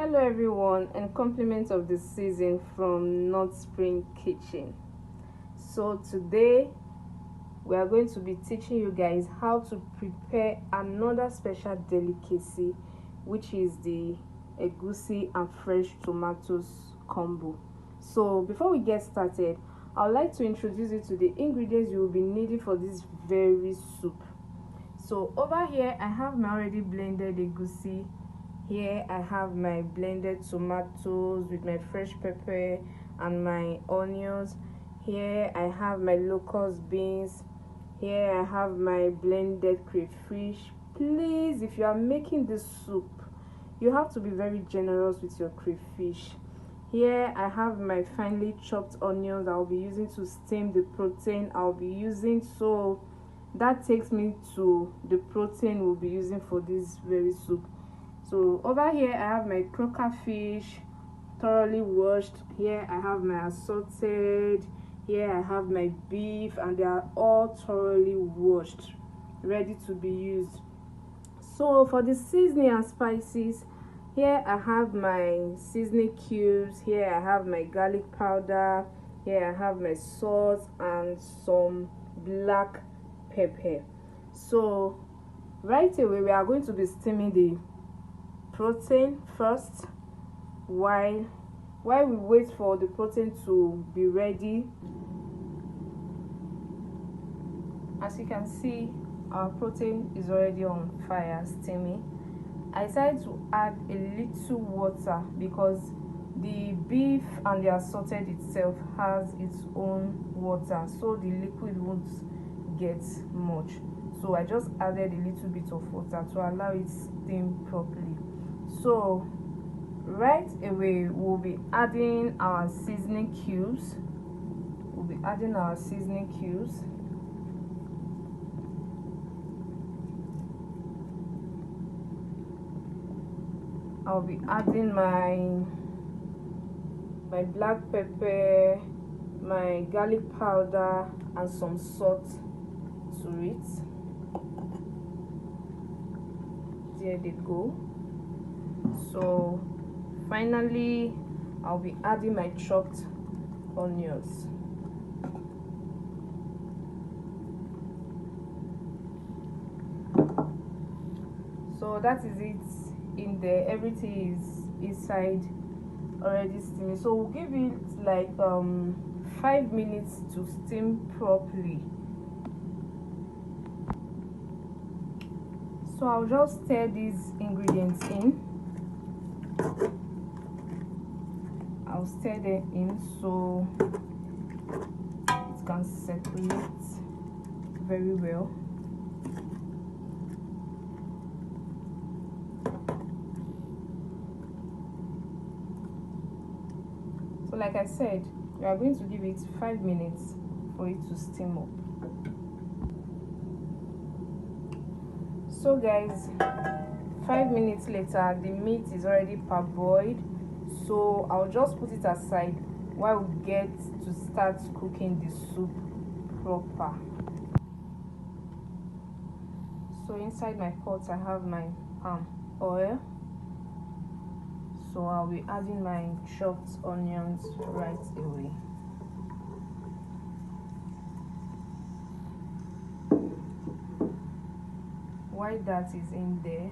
Hello everyone, and compliments of the season from North Spring Kitchen. So today we are going to be teaching you guys how to prepare another special delicacy, which is the egusi and fresh tomatoes combo. So before we get started, I would like to introduce you to the ingredients you will be needing for this very soup. So over here I have my already blended egusi. Here I have my blended tomatoes with my fresh pepper and my onions. Here I have my locust beans. Here I have my blended crayfish. Please, if you are making this soup, you have to be very generous with your crayfish. Here I have my finely chopped onions I'll be using to steam the protein I'll be using. So that takes me to the protein we'll be using for this very soup. So over here I have my croaker fish thoroughly washed. Here I have my assorted. Here I have my beef, and they are all thoroughly washed, ready to be used. So for the seasoning and spices, here I have my seasoning cubes. Here I have my garlic powder. Here I have my salt and some black pepper. So right away we are going to be steaming the protein first. While we wait for the protein to be ready, as you can see, our protein is already on fire steaming. I decided to add a little water because the beef and the assorted itself has its own water, so the liquid won't get much. So I just added a little bit of water to allow it steam properly. So right away we'll be adding our seasoning cubes. I'll be adding my black pepper, my garlic powder, and some salt to it. There they go. So finally I'll be adding my chopped onions. So that is it in there. Everything is inside already steaming. So we'll give it like 5 minutes to steam properly. So I'll just stir these ingredients in. I'll stir them in so it can separate very well. So like I said, we are going to give it 5 minutes for it to steam up. So guys, 5 minutes later, the meat is already parboiled. So I'll just put it aside while we get to start cooking the soup proper. So inside my pot I have my palm oil. So I'll be adding my chopped onions right away. While that is in there,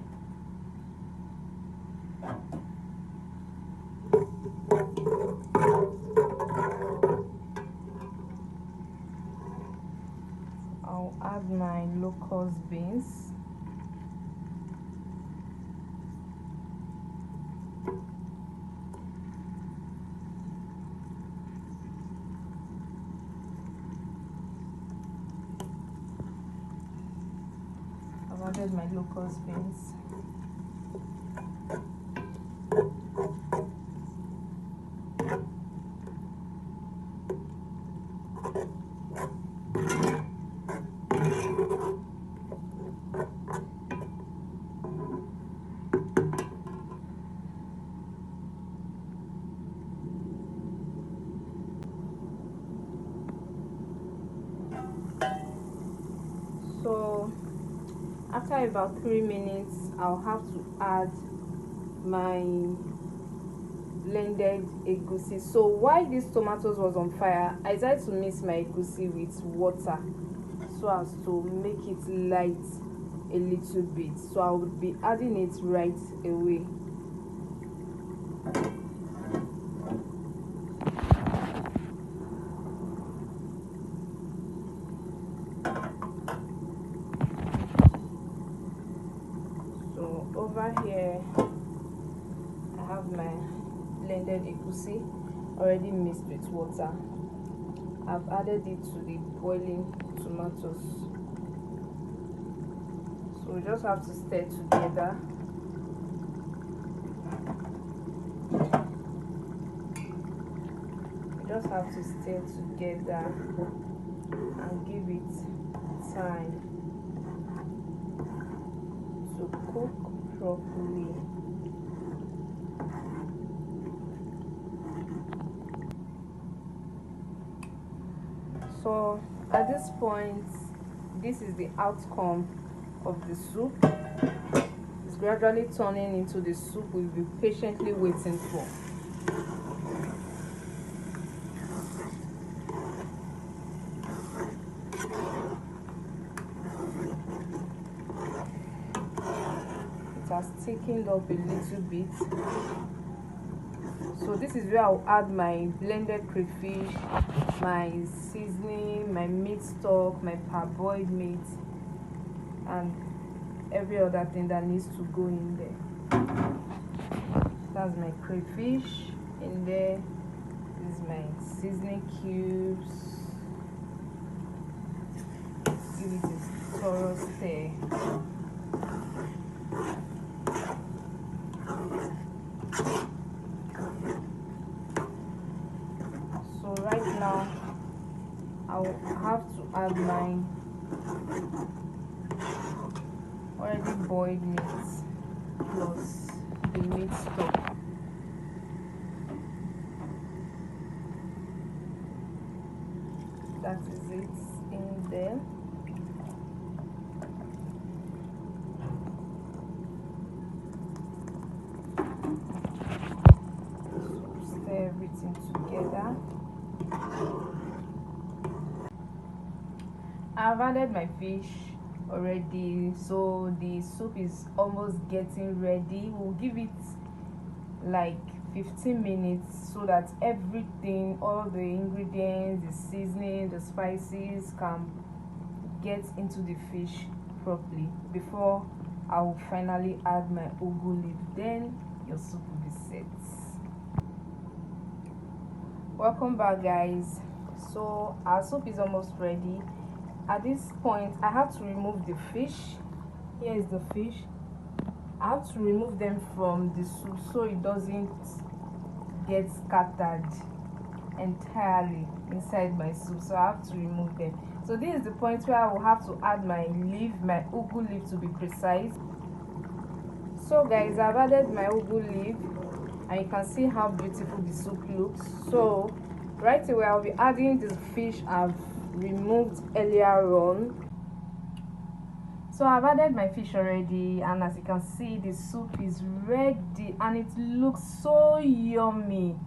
I'll add my locust beans. I've added my locust beans. So after about 3 minutes, I'll have to add my blended egusi. So while this tomatoes was on fire, I decided to mix my egusi with water so as to make it light a little bit. So I will be adding it right away. So over here I have my blended egusi already mixed with water. I've added it to the boiling tomatoes. So we just have to stir together. We just have to stir together and give it time to cook properly. So at this point, this is the outcome of the soup. It's gradually turning into the soup we'll be patiently waiting for. It has thickened up a little bit. So this is where I'll add my blended crayfish, my seasoning, my meat stock, my parboiled meat, and every other thing that needs to go in there. That's my crayfish in there. This is my seasoning cubes. Give it a thorough stir. So right now I'll have to add my already boiled meat plus the meat stock. That is it in there. So stir everything together. I've added my fish already, so the soup is almost getting ready. We'll give it like 15 minutes so that everything, all the ingredients, the seasoning, the spices can get into the fish properly before I will finally add my ugu leaf. Then your soup will be set. Welcome back, guys. So our soup is almost ready. At this point I have to remove the fish. Here is the fish. I have to remove them from the soup so it doesn't get scattered entirely inside my soup. So I have to remove them. So this is the point where I will have to add my leaf, my ugu leaf to be precise. So guys, I've added my ugu leaf and you can see how beautiful the soup looks. So right away I'll be adding the fish I've removed earlier on. So I've added my fish already, and as you can see the soup is ready and it looks so yummy.